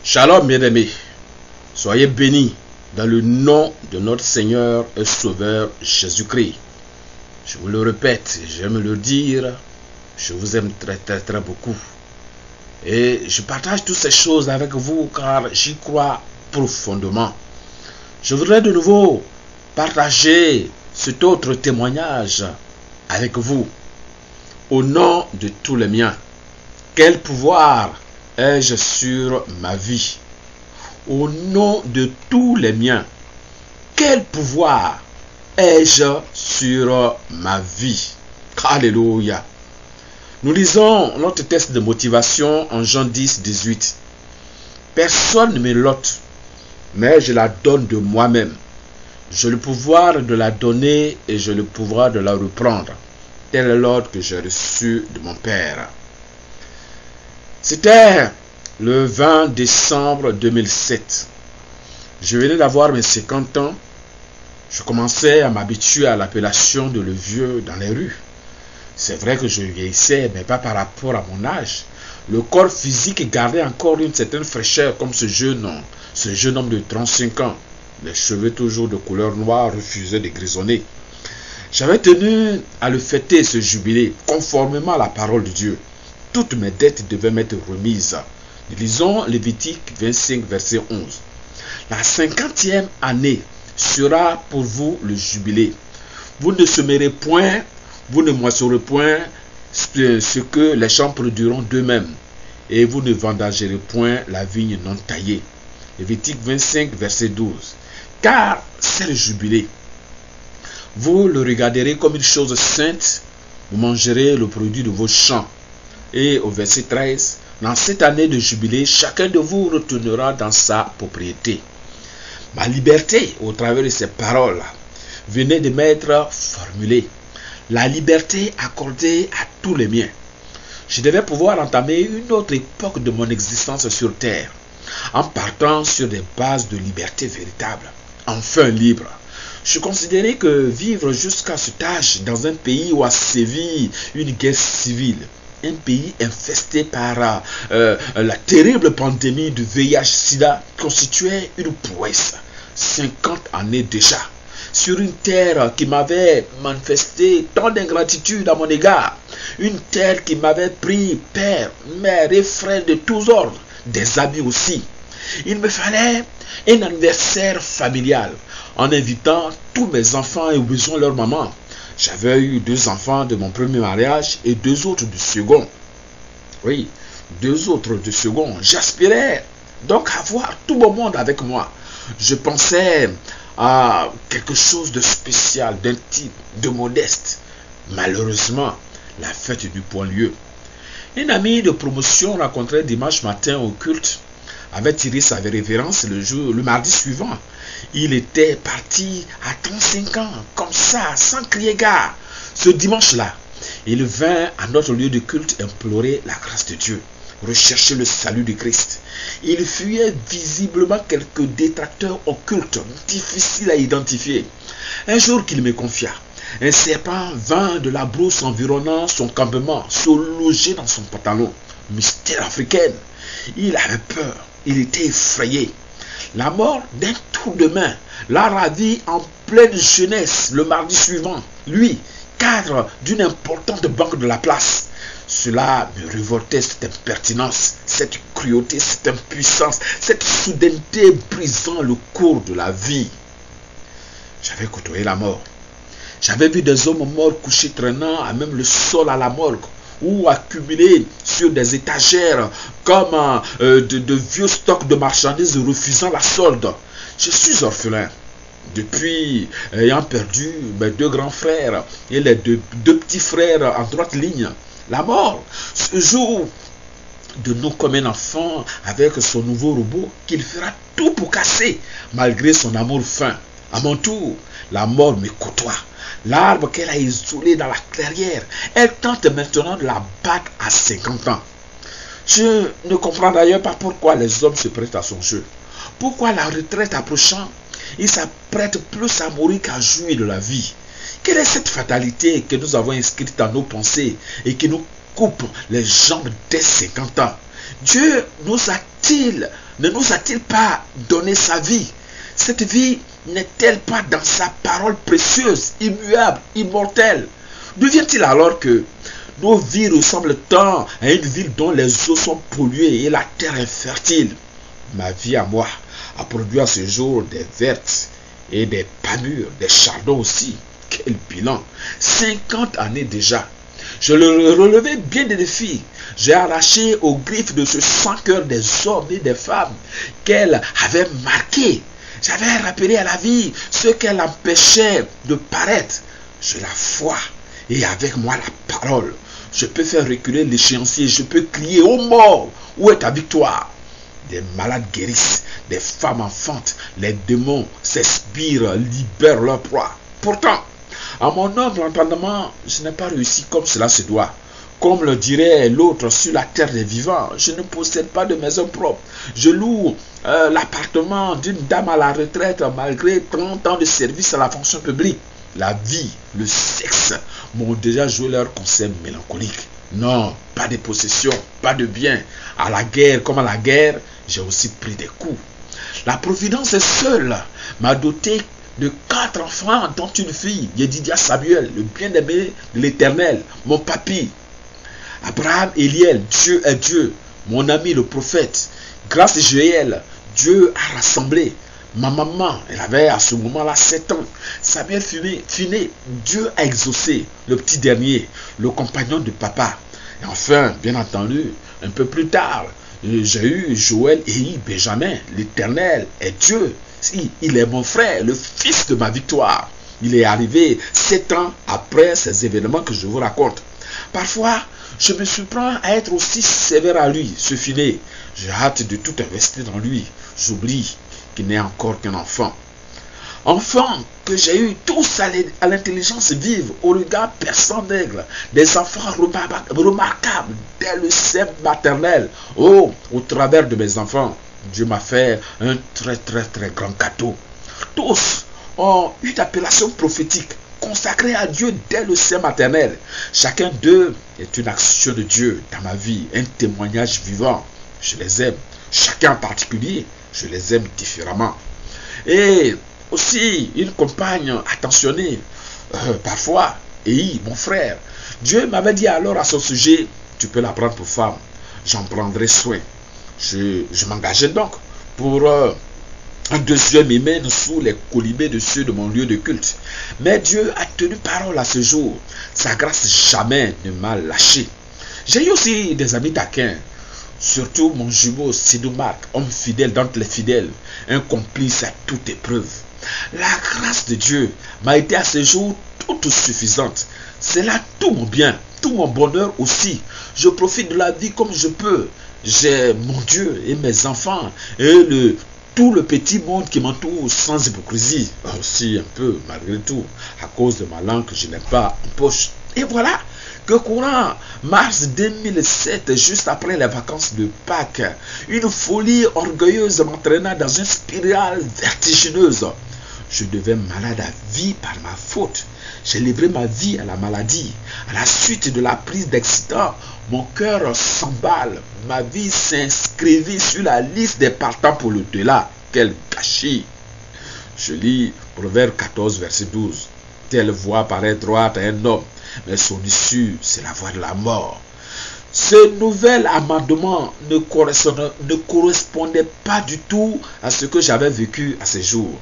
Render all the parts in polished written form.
Shalom, bien-aimés. Soyez bénis dans le nom de notre Seigneur et Sauveur Jésus-Christ. Je vous le répète, j'aime le dire, je vous aime très beaucoup. Et je partage toutes ces choses avec vous car j'y crois profondément. Je voudrais de nouveau partager cet autre témoignage avec vous. Au nom de tous les miens, quel pouvoir ai-je sur ma vie? Au nom de tous les miens, quel pouvoir ai-je sur ma vie? Alléluia. Nous lisons notre texte de motivation en Jean 10, 18. Personne ne me l'ôte, mais je la donne de moi-même. J'ai le pouvoir de la donner et j'ai le pouvoir de la reprendre. Tel est l'ordre que j'ai reçu de mon Père. C'était le 20 décembre 2007. Je venais d'avoir mes 50 ans. Je commençais à m'habituer à l'appellation de le vieux dans les rues. C'est vrai que je vieillissais, mais pas par rapport à mon âge. Le corps physique gardait encore une certaine fraîcheur comme ce jeune homme de 35 ans. Les cheveux toujours de couleur noire refusaient de grisonner. J'avais tenu à le fêter ce jubilé, conformément à la parole de Dieu. Toutes mes dettes devaient m'être remises. Lisons Lévitique 25, verset 11. La 50e année sera pour vous le jubilé. Vous ne semerez point, vous ne moissonnerez point ce que les champs produiront d'eux-mêmes, et vous ne vendangerez point la vigne non taillée. Lévitique 25, verset 12. Car c'est le jubilé. Vous le regarderez comme une chose sainte, vous mangerez le produit de vos champs. Et au verset 13, dans cette année de jubilé, chacun de vous retournera dans sa propriété. Ma liberté, au travers de ces paroles, venait de m'être formulée. La liberté accordée à tous les miens. Je devais pouvoir entamer une autre époque de mon existence sur terre, en partant sur des bases de liberté véritable, enfin libre. Je considérais que vivre jusqu'à cet âge dans un pays où a sévi une guerre civile, un pays infesté par la terrible pandémie du VIH-Sida constituait une prouesse. 50 années déjà, sur une terre qui m'avait manifesté tant d'ingratitude à mon égard, une terre qui m'avait pris père, mère et frère de tous ordres, des amis aussi. Il me fallait un anniversaire familial en invitant tous mes enfants et oubliant leur maman. J'avais eu 2 enfants de mon premier mariage et 2 autres du second. Oui, 2 autres du second. J'aspirais donc à voir tout le monde avec moi. Je pensais à quelque chose de spécial, d'intime, de modeste. Malheureusement, la fête n'eut point lieu. Un ami de promotion rencontré dimanche matin au culte avait tiré sa révérence le mardi suivant. Il était parti à 35 ans, comme ça, sans crier gare. Ce dimanche-là, il vint à notre lieu de culte implorer la grâce de Dieu, rechercher le salut du Christ. Il fuyait visiblement quelques détracteurs occultes, difficiles à identifier. Un jour qu'il me confia, un serpent vint de la brousse environnant son campement, se loger dans son pantalon. Mystère africain. Il avait peur, il était effrayé. La mort d'un tour de main l'a ravi en pleine jeunesse le mardi suivant. Lui, cadre d'une importante banque de la place. Cela me révoltait, cette impertinence, cette cruauté, cette impuissance, cette soudaineté brisant le cours de la vie. J'avais côtoyé la mort. J'avais vu des hommes morts couchés traînant à même le sol à la morgue, ou accumulés sur des étagères comme de vieux stocks de marchandises refusant la solde. Je suis orphelin. Depuis ayant perdu mes 2 grands frères et les deux petits frères en droite ligne, la mort se joue de nous comme un enfant avec son nouveau robot qu'il fera tout pour casser malgré son amour fin. À mon tour, la mort me côtoie. L'arbre qu'elle a isolé dans la clairière, elle tente maintenant de la battre à 50 ans. Je ne comprends d'ailleurs pas pourquoi les hommes se prêtent à son jeu. Pourquoi la retraite approchant, il s'apprête plus à mourir qu'à jouir de la vie. Quelle est cette fatalité que nous avons inscrite dans nos pensées et qui nous coupe les jambes dès 50 ans? Dieu ne nous a-t-il pas donné sa vie? Cette vie n'est-elle pas dans sa parole précieuse, immuable, immortelle? D'où vient-il alors que nos vies ressemblent tant à une ville dont les eaux sont polluées et la terre infertile? Ma vie à moi a produit à ce jour des vertes et des pas mûres, des chardons aussi. Quel bilan! 50 années déjà. Je le relevais bien des défis. J'ai arraché aux griffes de ce sang-cœur des hommes et des femmes qu'elle avait marqués. J'avais rappelé à la vie ce qu'elle empêchait de paraître. J'ai la foi et avec moi la parole. Je peux faire reculer l'échéancier. Je peux crier: ô mort, où est ta victoire? Des malades guérissent, des femmes enfantent, les démons s'inspirent, libèrent leur proie. Pourtant, à mon humble entendement, je n'ai pas réussi comme cela se doit. Comme le dirait l'autre sur la terre des vivants, je ne possède pas de maison propre. Je loue l'appartement d'une dame à la retraite malgré 30 ans de service à la fonction publique. La vie, le sexe m'ont déjà joué leur concert mélancolique. Non, pas de possession, pas de bien. À la guerre comme à la guerre, j'ai aussi pris des coups. La providence seule m'a doté de 4 enfants, dont une fille, Yedidia Samuel, le bien-aimé de l'Éternel, mon papy. Abraham Eliel, Dieu est Dieu, mon ami le prophète. Grâce Joël, Dieu a rassemblé. Ma maman, elle avait à ce moment-là 7 ans. Samuel Finé, Dieu a exaucé. Le petit dernier, le compagnon de papa. Et enfin, bien entendu, un peu plus tard, j'ai eu Joël et Benjamin. L'Éternel est Dieu. Il est mon frère, le fils de ma victoire. Il est arrivé 7 ans après ces événements que je vous raconte. Parfois, je me surprends à être aussi sévère à lui, ce Finé. J'ai hâte de tout investir dans lui. J'oublie qu'il n'est encore qu'un enfant. Enfants que j'ai eu tous à l'intelligence vive, au regard perçant d'aigle, des enfants remarquables dès le sein maternel. Oh, au travers de mes enfants, Dieu m'a fait un très grand cadeau. Tous ont une appellation prophétique consacrée à Dieu dès le sein maternel. Chacun d'eux est une action de Dieu dans ma vie, un témoignage vivant. Je les aime. Chacun en particulier, je les aime différemment. Et aussi une compagne attentionnée, parfois, et mon frère. Dieu m'avait dit alors à son sujet: tu peux la prendre pour femme, j'en prendrai soin. Je m'engageais donc pour un deuxième hymen sous les colibés de ceux de mon lieu de culte. Mais Dieu a tenu parole à ce jour. Sa grâce jamais ne m'a lâché. J'ai eu aussi des amis taquins. Surtout mon jumeau Sidou Marc, homme fidèle d'entre les fidèles, un complice à toute épreuve. La grâce de Dieu m'a été à ce jour toute suffisante. C'est là tout mon bien, tout mon bonheur aussi. Je profite de la vie comme je peux. J'ai mon Dieu et mes enfants et tout le petit monde qui m'entoure sans hypocrisie. Aussi un peu malgré tout, à cause de ma langue que je n'ai pas en poche. Et voilà que courant mars 2007, juste après les vacances de Pâques, une folie orgueilleuse m'entraîna dans une spirale vertigineuse. Je deviens malade à vie par ma faute. J'ai livré ma vie à la maladie. À la suite de la prise d'excitants, mon cœur s'emballe. Ma vie s'inscrivit sur la liste des partants pour le delà. Quel gâchis! Je lis Proverbe 14, verset 12. Telle voie paraît droite à un homme, mais son issue, c'est la voie de la mort. Ce nouvel amendement ne correspondait pas du tout à ce que j'avais vécu à ces jours.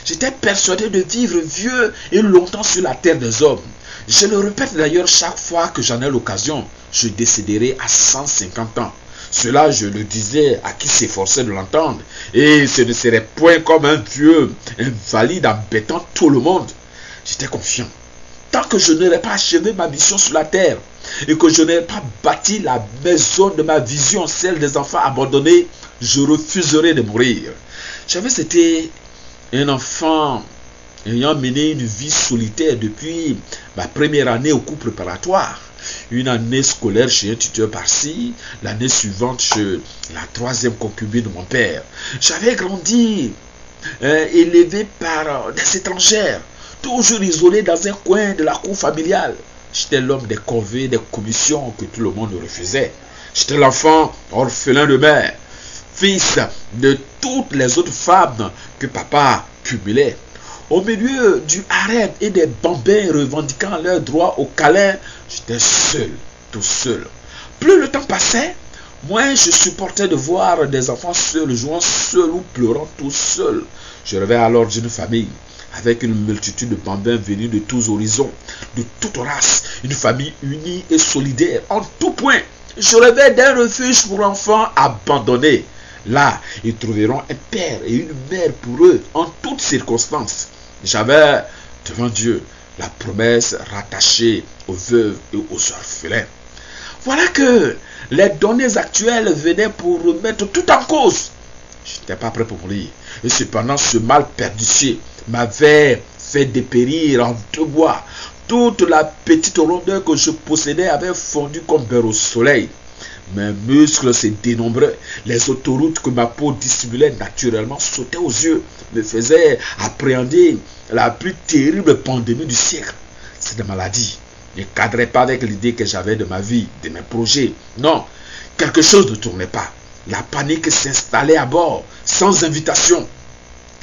J'étais persuadé de vivre vieux et longtemps sur la terre des hommes. Je le répète d'ailleurs chaque fois que j'en ai l'occasion. Je décéderai à 150 ans. Cela, je le disais à qui s'efforçait de l'entendre. Et ce ne serait point comme un vieux invalide embêtant tout le monde. J'étais confiant. Tant que je n'aurais pas achevé ma mission sur la terre et que je n'aurais pas bâti la maison de ma vision, celle des enfants abandonnés, je refuserais de mourir. J'avais été un enfant ayant mené une vie solitaire depuis ma première année au cours préparatoire. Une année scolaire chez un tuteur par-ci, l'année suivante chez la 3e concubine de mon père. J'avais grandi élevé par des étrangères, toujours isolé dans un coin de la cour familiale. J'étais l'homme des corvées, des commissions que tout le monde refusait. J'étais l'enfant orphelin de mère, fils de toutes les autres femmes que papa cumulait. Au milieu du harem et des bambins revendiquant leur droit au câlin, j'étais seul, tout seul. Plus le temps passait, moins je supportais de voir des enfants seuls, jouant seuls ou pleurant tout seuls. Je rêvais alors d'une famille, avec une multitude de bambins venus de tous horizons, de toutes races, une famille unie et solidaire en tout point. Je rêvais d'un refuge pour enfants abandonnés. Là, ils trouveront un père et une mère pour eux en toutes circonstances. J'avais devant Dieu la promesse rattachée aux veuves et aux orphelins. Voilà que les données actuelles venaient pour remettre tout en cause. Je n'étais pas prêt pour mourir. Et cependant, ce mal pernicieux m'avait fait dépérir en deux mois. Toute la petite rondeur que je possédais avait fondu comme beurre au soleil. Mes muscles se dénombraient. Les autoroutes que ma peau dissimulait naturellement sautaient aux yeux, me faisaient appréhender la plus terrible pandémie du siècle. Cette maladie ne cadrait pas avec l'idée que j'avais de ma vie, de mes projets. Non, quelque chose ne tournait pas. La panique s'installait à bord, sans invitation.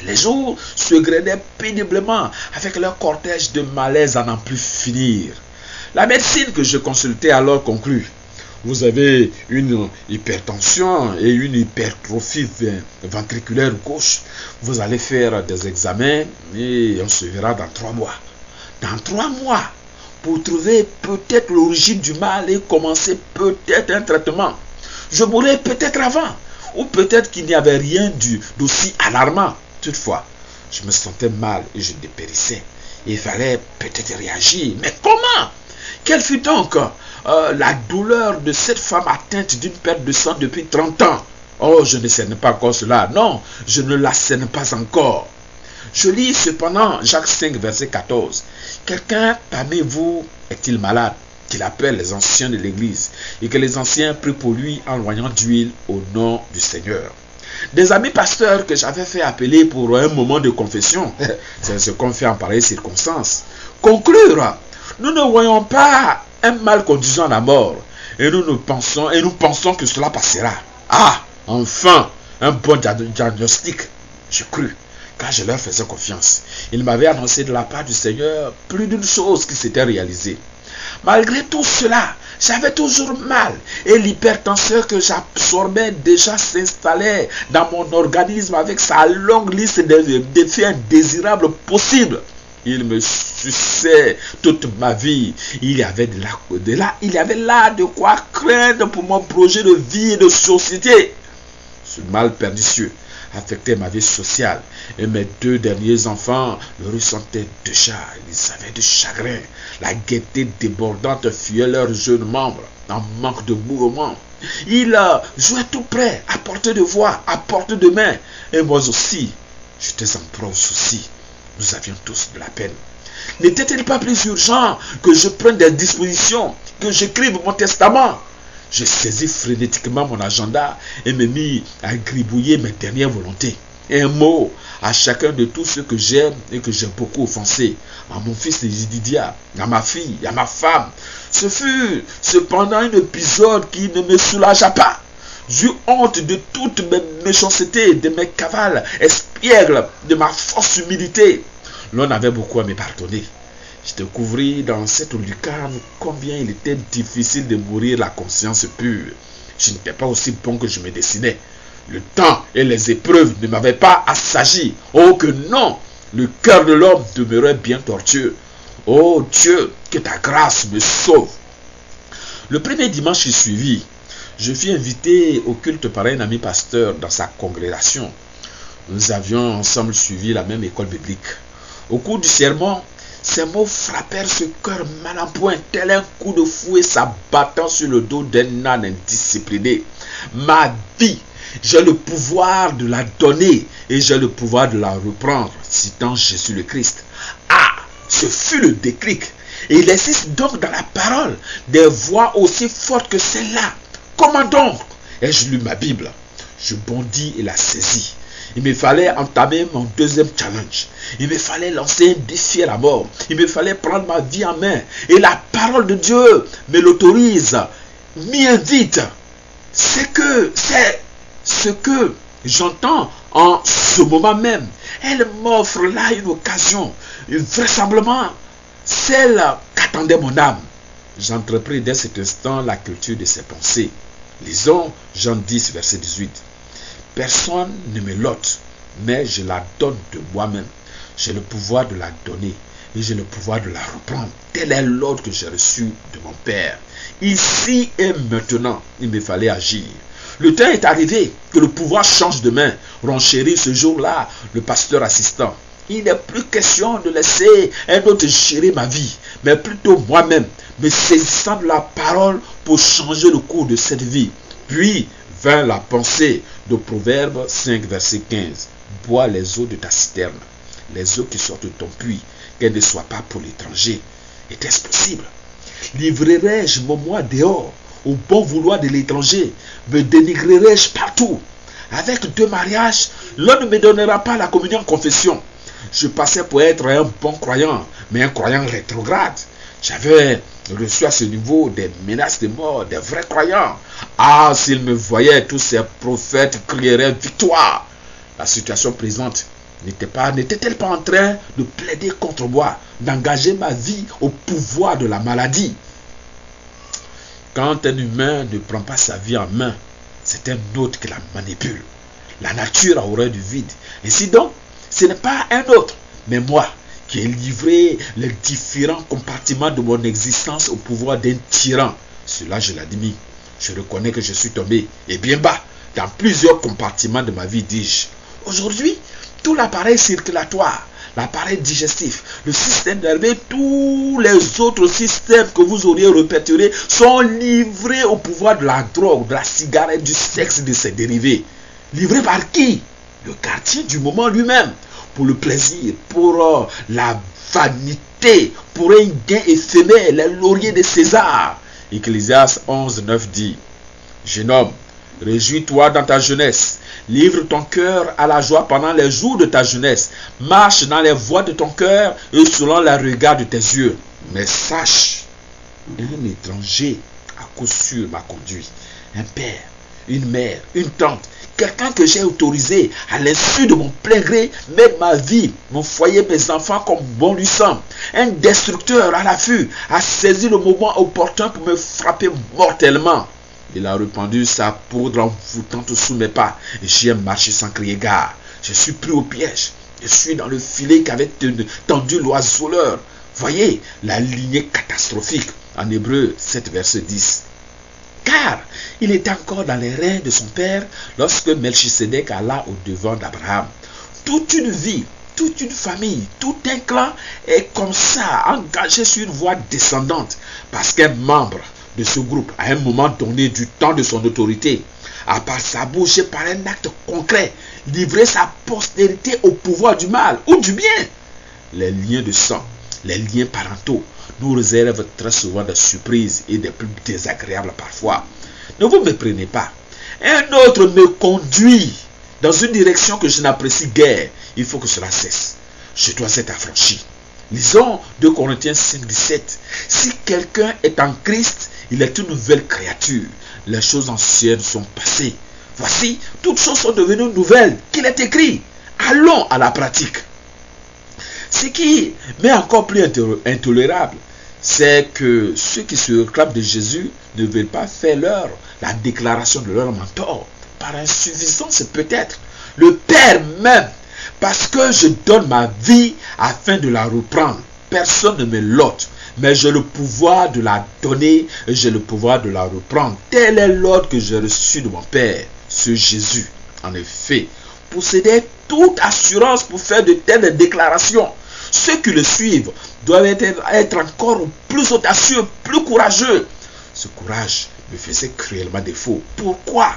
Les jours se grenaient péniblement avec leur cortège de malaise à n'en plus finir. La médecine que je consultais alors conclut: vous avez une hypertension et une hypertrophie ventriculaire gauche. Vous allez faire des examens et on se verra dans 3 mois. Dans 3 mois, pour trouver peut-être l'origine du mal et commencer peut-être un traitement. Je mourrais peut-être avant, ou peut-être qu'il n'y avait rien d'aussi alarmant. Toutefois, je me sentais mal et je dépérissais. Il fallait peut-être réagir. Mais comment? Quelle fut donc la douleur de cette femme atteinte d'une perte de sang depuis 30 ans? Oh, je ne scène pas encore cela. Non, je ne la scène pas encore. Je lis cependant Jacques 5, verset 14. Quelqu'un parmi vous est-il malade, qu'il appelle les anciens de l'église, et que les anciens prient pour lui en loignant d'huile au nom du Seigneur. Des amis pasteurs que j'avais fait appeler pour un moment de confession, c'est ce qu'on fait en pareille circonstance, conclure: nous ne voyons pas un mal conduisant à la mort, et nous pensons que cela passera. Ah, enfin, un bon diagnostic. Je crus, car je leur faisais confiance. Ils m'avaient annoncé de la part du Seigneur plus d'une chose qui s'était réalisée. Malgré tout cela, j'avais toujours mal et l'hypertension que j'absorbais déjà s'installait dans mon organisme avec sa longue liste d'effets indésirables possibles. Il me suçait toute ma vie. Il y avait là de quoi craindre pour mon projet de vie et de société. Ce mal pernicieux affectait ma vie sociale et mes 2 derniers enfants le ressentaient déjà. Ils avaient du chagrin. La gaieté débordante fuyait leurs jeunes membres en manque de mouvement. Ils jouaient tout près, à portée de voix, à portée de main. Et moi aussi, j'étais en proie au souci. Nous avions tous de la peine. N'était-il pas plus urgent que je prenne des dispositions, que j'écrive mon testament? Je saisis frénétiquement mon agenda et me mis à gribouiller mes dernières volontés. Un mot à chacun de tous ceux que j'aime et que j'ai beaucoup offensés. À mon fils Didia, à ma fille, à ma femme. Ce fut cependant un épisode qui ne me soulagea pas. J'eus honte de toutes mes méchancetés, de mes cavales espiègles, de ma fausse humilité. L'on avait beaucoup à me pardonner. Je découvris dans cette lucarne combien il était difficile de mourir la conscience pure. Je n'étais pas aussi bon que je me dessinais. Le temps et les épreuves ne m'avaient pas assagi. Oh que non! Le cœur de l'homme demeurait bien tortueux. Oh Dieu, que ta grâce me sauve. Le premier dimanche qui suivit, je fus invité au culte par un ami pasteur dans sa congrégation. Nous avions ensemble suivi la même école biblique. Au cours du sermon, ces mots frappèrent ce cœur mal en point, tel un coup de fouet s'abattant sur le dos d'un âne indiscipliné. Ma vie, j'ai le pouvoir de la donner et j'ai le pouvoir de la reprendre, citant Jésus le Christ. Ah, ce fut le déclic. Et il existe donc dans la parole des voix aussi fortes que celle-là. Comment donc? Ai-je lu ma Bible? Je bondis et la saisis. Il me fallait entamer mon deuxième challenge. Il me fallait lancer un défi à la mort. Il me fallait prendre ma vie en main. Et la parole de Dieu me l'autorise, m'y invite. C'est ce que j'entends en ce moment même. Elle m'offre là une occasion, vraisemblablement celle qu'attendait mon âme. J'entrepris dès cet instant la culture de ses pensées. Lisons Jean 10, verset 18. Personne ne me l'ôte, mais je la donne de moi-même. J'ai le pouvoir de la donner et j'ai le pouvoir de la reprendre. Tel est l'ordre que j'ai reçu de mon Père. Ici et maintenant, il me fallait agir. Le temps est arrivé que le pouvoir change de main. Renchérit ce jour-là le pasteur assistant. Il n'est plus question de laisser un autre gérer ma vie, mais plutôt moi-même, me saisissant de la parole pour changer le cours de cette vie. Puis vint la pensée de Proverbe 5, verset 15. Bois les eaux de ta citerne, les eaux qui sortent de ton puits, qu'elles ne soient pas pour l'étranger. Était-ce possible? Livrerai-je mon moi dehors au bon vouloir de l'étranger? Me dénigrerai-je partout? Avec 2 mariages, l'un ne me donnera pas la communion en confession. Je passais pour être un bon croyant, mais un croyant rétrograde. J'avais reçu à ce niveau des menaces de mort, des vrais croyants. Ah, s'ils me voyaient, tous ces prophètes crieraient victoire. La situation présente n'était-elle pas en train de plaider contre moi, d'engager ma vie au pouvoir de la maladie? Quand un humain ne prend pas sa vie en main, c'est un autre qui la manipule. La nature a horreur du vide. Ainsi donc, ce n'est pas un autre, mais moi, qui ai livré les différents compartiments de mon existence au pouvoir d'un tyran. Cela, je l'admets. Je reconnais que je suis tombé, et bien bas, dans plusieurs compartiments de ma vie, dis-je. Aujourd'hui, tout l'appareil circulatoire, l'appareil digestif, le système nerveux, tous les autres systèmes que vous auriez répertoriés sont livrés au pouvoir de la drogue, de la cigarette, du sexe, de ses dérivés. Livrés par qui? Le quartier du moment lui-même. Pour le plaisir, pour la vanité, pour un gain éphémère, les lauriers de César. Ecclésiaste 11, 9 dit: Jeune homme, réjouis-toi dans ta jeunesse. Livre ton cœur à la joie pendant les jours de ta jeunesse. Marche dans les voies de ton cœur et selon les regards de tes yeux. Mais sache, un étranger à coup sûr m'a conduit. Un père, une mère, une tante, quelqu'un que j'ai autorisé à l'insu de mon plein gré, mettre ma vie, mon foyer, mes enfants comme bon lui semble. Un destructeur à l'affût a saisi le moment opportun pour me frapper mortellement. Il a répandu sa poudre envoûtante sous mes pas et j'y ai marché sans crier gare. Je suis pris au piège. Je suis dans le filet qu'avait tendu l'oiseleur. Voyez la lignée catastrophique en Hébreux 7, verset 10. Car il était encore dans les reins de son père lorsque Melchisédek alla au-devant d'Abraham. Toute une vie, toute une famille, tout un clan est comme ça, engagé sur une voie descendante, parce qu'un membre de ce groupe, à un moment donné du temps de son autorité, a par sa bouche et par un acte concret, livré sa postérité au pouvoir du mal ou du bien. Les liens de sang, les liens parentaux, nous réservent très souvent des surprises et des plus désagréables parfois. Ne vous méprenez pas. Un autre me conduit dans une direction que je n'apprécie guère. Il faut que cela cesse. Je dois être affranchi. Lisons 2 Corinthiens 5, 17. Si quelqu'un est en Christ, il est une nouvelle créature. Les choses anciennes sont passées. Voici, toutes choses sont devenues nouvelles. Qu'il est écrit. Allons à la pratique. Ce qui m'est encore plus intolérable, c'est que ceux qui se réclament de Jésus ne veulent pas faire la déclaration de leur mentor. Par insuffisance peut-être. Le Père même, parce que je donne ma vie afin de la reprendre. Personne ne me l'ôte, mais j'ai le pouvoir de la donner et j'ai le pouvoir de la reprendre. Tel est l'ordre que j'ai reçu de mon Père, ce Jésus. En effet, possédait toute assurance pour faire de telles déclarations. Ceux qui le suivent doivent être encore plus audacieux, plus courageux. Ce courage me faisait cruellement défaut. Pourquoi?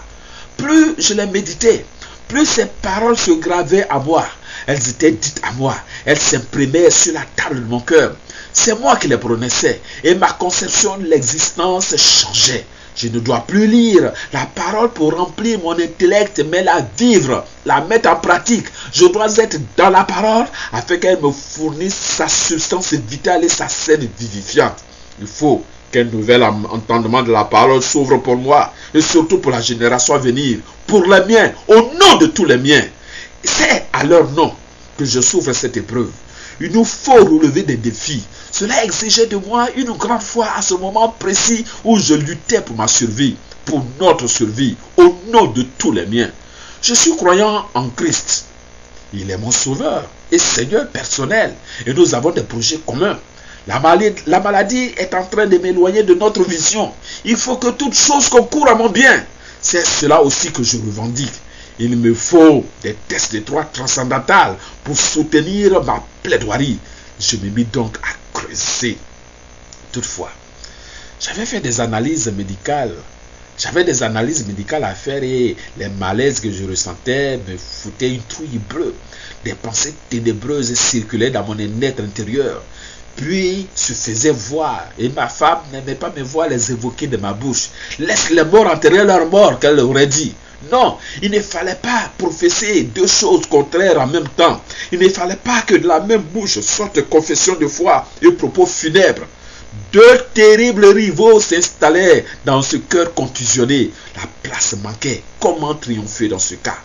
Plus je les méditais, plus ces paroles se gravaient à moi. Elles étaient dites à moi. Elles s'imprimaient sur la table de mon cœur. C'est moi qui les prononçais et ma conception de l'existence changeait. Je ne dois plus lire la parole pour remplir mon intellect, mais la vivre, la mettre en pratique. Je dois être dans la parole afin qu'elle me fournisse sa substance vitale et sa scène vivifiante. Il faut Quel nouvel entendement de la parole s'ouvre pour moi, et surtout pour la génération à venir, pour les miens, au nom de tous les miens. C'est à leur nom que je souffre cette épreuve. Il nous faut relever des défis. Cela exigeait de moi une grande foi à ce moment précis où je luttais pour ma survie, pour notre survie, au nom de tous les miens. Je suis croyant en Christ. Il est mon sauveur et Seigneur personnel. Et nous avons des projets communs. La maladie est en train de m'éloigner de notre vision. Il faut que toute chose concourt à mon bien. C'est cela aussi que je revendique. Il me faut des tests de droit transcendantal pour soutenir ma plaidoirie. Je me mis donc à creuser. Toutefois, j'avais fait des analyses médicales. J'avais des analyses médicales à faire et les malaises que je ressentais me foutaient une trouille bleue. Des pensées ténébreuses circulaient dans mon être intérieur. Puis se faisaient voir. Et ma femme n'aimait pas me voir les évoquer de ma bouche. Laisse les morts enterrer leurs morts, qu'elle aurait dit. Non, il ne fallait pas professer deux choses contraires en même temps. Il ne fallait pas que de la même bouche sortent confession de foi et propos funèbres. Deux terribles rivaux s'installaient dans ce cœur contusionné. La place manquait. Comment triompher dans ce cas?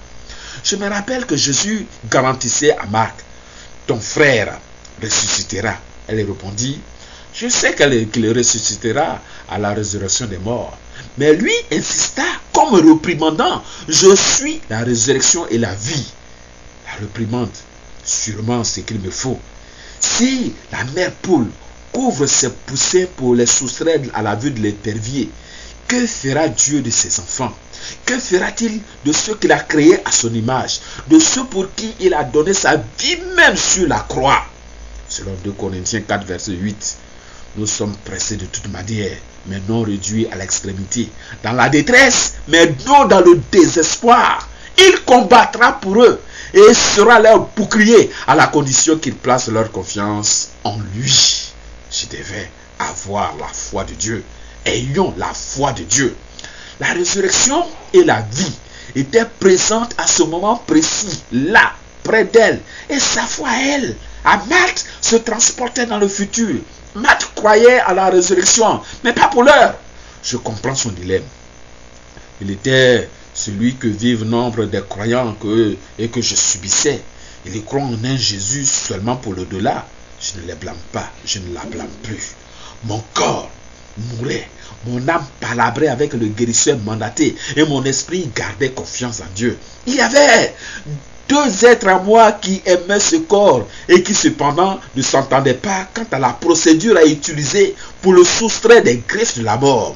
Je me rappelle que Jésus garantissait à Marc, ton frère ressuscitera. Elle répondit, je sais qu'il ressuscitera à la résurrection des morts. Mais lui insista comme réprimandant, je suis la résurrection et la vie. La réprimande, sûrement ce qu'il me faut. Si la mère poule couvre ses poussins pour les soustraire à la vue de l'épervier, que fera Dieu de ses enfants? Que fera-t-il de ceux qu'il a créés à son image, de ceux pour qui il a donné sa vie même sur la croix? Selon 2 Corinthiens 4, verset 8, nous sommes pressés de toute manière, mais non réduits à l'extrémité. Dans la détresse, mais non dans le désespoir. Il combattra pour eux et sera leur bouclier à la condition qu'ils placent leur confiance en lui. Je devais avoir la foi de Dieu. Ayons la foi de Dieu. La résurrection et la vie étaient présentes à ce moment précis, là, près d'elle. Et sa foi, elle, à Marthe, se transportait dans le futur. Marthe croyait à la résurrection, mais pas pour l'heure. Je comprends son dilemme. Il était celui que vivent nombre des croyants et que je subissais. Ils croient en un Jésus seulement pour l'au-delà. Je ne les blâme pas, je ne la blâme plus. Mon corps mourait, mon âme palabrait avec le guérisseur mandaté et mon esprit gardait confiance en Dieu. Il y avait deux êtres à moi qui aimaient ce corps et qui cependant ne s'entendaient pas quant à la procédure à utiliser pour le soustraire des griffes de la mort.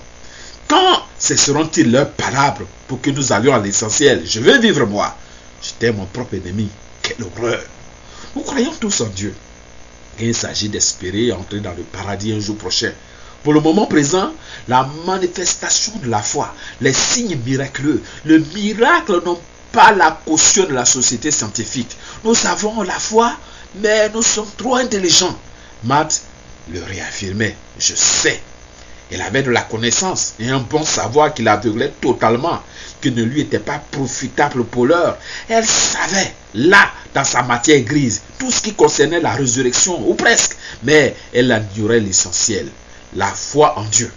Quand cesseront-ils leurs palabres pour que nous allions à l'essentiel? Je veux vivre moi. J'étais mon propre ennemi. Quelle horreur! Nous croyons tous en Dieu. Et il s'agit d'espérer entrer dans le paradis un jour prochain. Pour le moment présent, la manifestation de la foi, les signes miraculeux, le miracle n'ont pas la caution de la société scientifique. Nous avons la foi, mais nous sommes trop intelligents. Marthe le réaffirmait. Je sais. Elle avait de la connaissance et un bon savoir qui l'aveuglait totalement, qui ne lui était pas profitable pour l'heure. Elle savait, là, dans sa matière grise, tout ce qui concernait la résurrection, ou presque, mais elle ignorait l'essentiel. La foi en Dieu,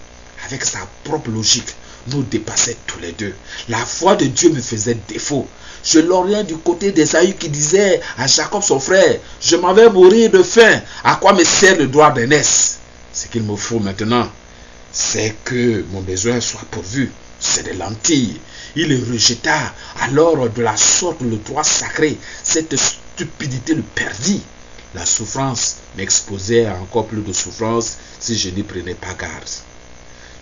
avec sa propre logique, nous dépassait tous les deux. La foi de Dieu me faisait défaut. Je l'oriente du côté d'Ésaü qui disait à Jacob son frère, je m'en vais mourir de faim, à quoi me sert le droit d'aînesse? Ce qu'il me faut maintenant, c'est que mon besoin soit pourvu. C'est des lentilles. Il rejeta alors de la sorte le droit sacré. Cette stupidité le perdit. La souffrance m'exposait à encore plus de souffrance si je n'y prenais pas garde.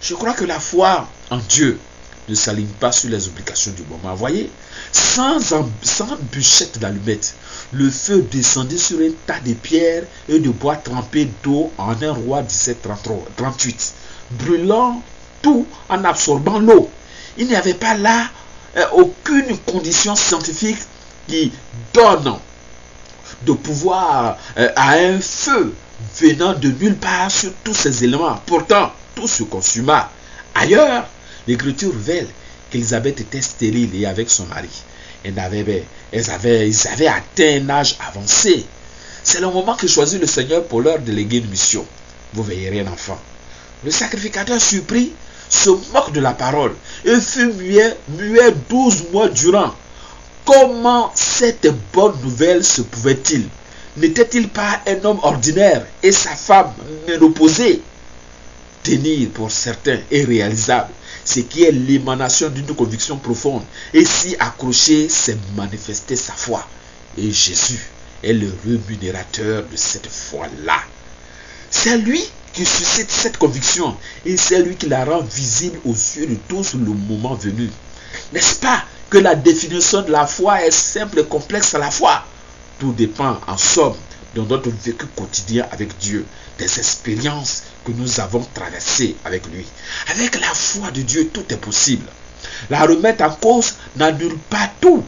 Je crois que la foi en Dieu ne s'aligne pas sur les obligations du moment. Voyez, sans bûchette d'allumettes, le feu descendait sur un tas de pierres et de bois trempés d'eau en un roi 1738, brûlant tout en absorbant l'eau. Il n'y avait pas là aucune condition scientifique qui donne de pouvoir à un feu venant de nulle part sur tous ces éléments. Pourtant, tout se consuma. Ailleurs, l'Écriture révèle qu'Élisabeth était stérile et avec son mari. Ils avaient atteint un âge avancé. C'est le moment que choisit le Seigneur pour leur déléguer une mission. Vous veillerez un enfant. Le sacrificateur surpris se moque de la parole et fut muet 12 mois durant. Comment cette bonne nouvelle se pouvait-il? N'était-il pas un homme ordinaire et sa femme ménopausée? Tenir pour certain et réalisable ce qui est l'émanation d'une conviction profonde et s'y accrocher, c'est manifester sa foi. Et Jésus est le rémunérateur de cette foi-là. C'est lui qui suscite cette conviction et c'est lui qui la rend visible aux yeux de tous le moment venu. N'est-ce pas que la définition de la foi est simple et complexe à la fois? Tout dépend en somme de notre vécu quotidien avec Dieu, des expériences que nous avons traversées avec lui. Avec la foi de Dieu, tout est possible. La remettre en cause n'annule pas tout.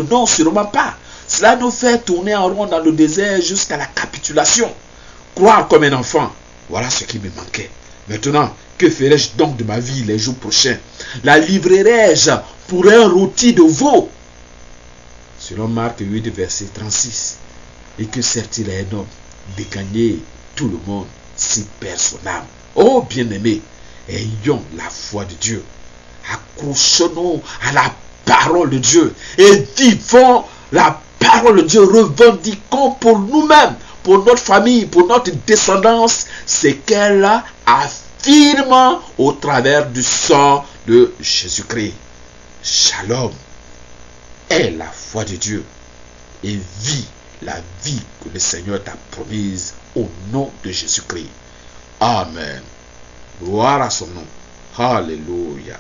Non, sûrement pas. Cela nous fait tourner en rond dans le désert jusqu'à la capitulation. Croire comme un enfant, voilà ce qui me manquait. Maintenant, que ferai-je donc de ma vie les jours prochains? La livrerai-je pour un rôti de veau? Selon Marc 8, verset 36. Et que sert-il à un homme de gagner tout le monde si perd son âme? Oh bien-aimés, ayons la foi de Dieu. Accrochons-nous à la parole de Dieu et vivons la parole de Dieu. Revendiquons pour nous-mêmes, pour notre famille, pour notre descendance, ce qu'elle affirme au travers du sang de Jésus-Christ. Shalom. Aie la foi de Dieu et vis la vie que le Seigneur t'a promise au nom de Jésus-Christ. Amen. Gloire à son nom. Alléluia.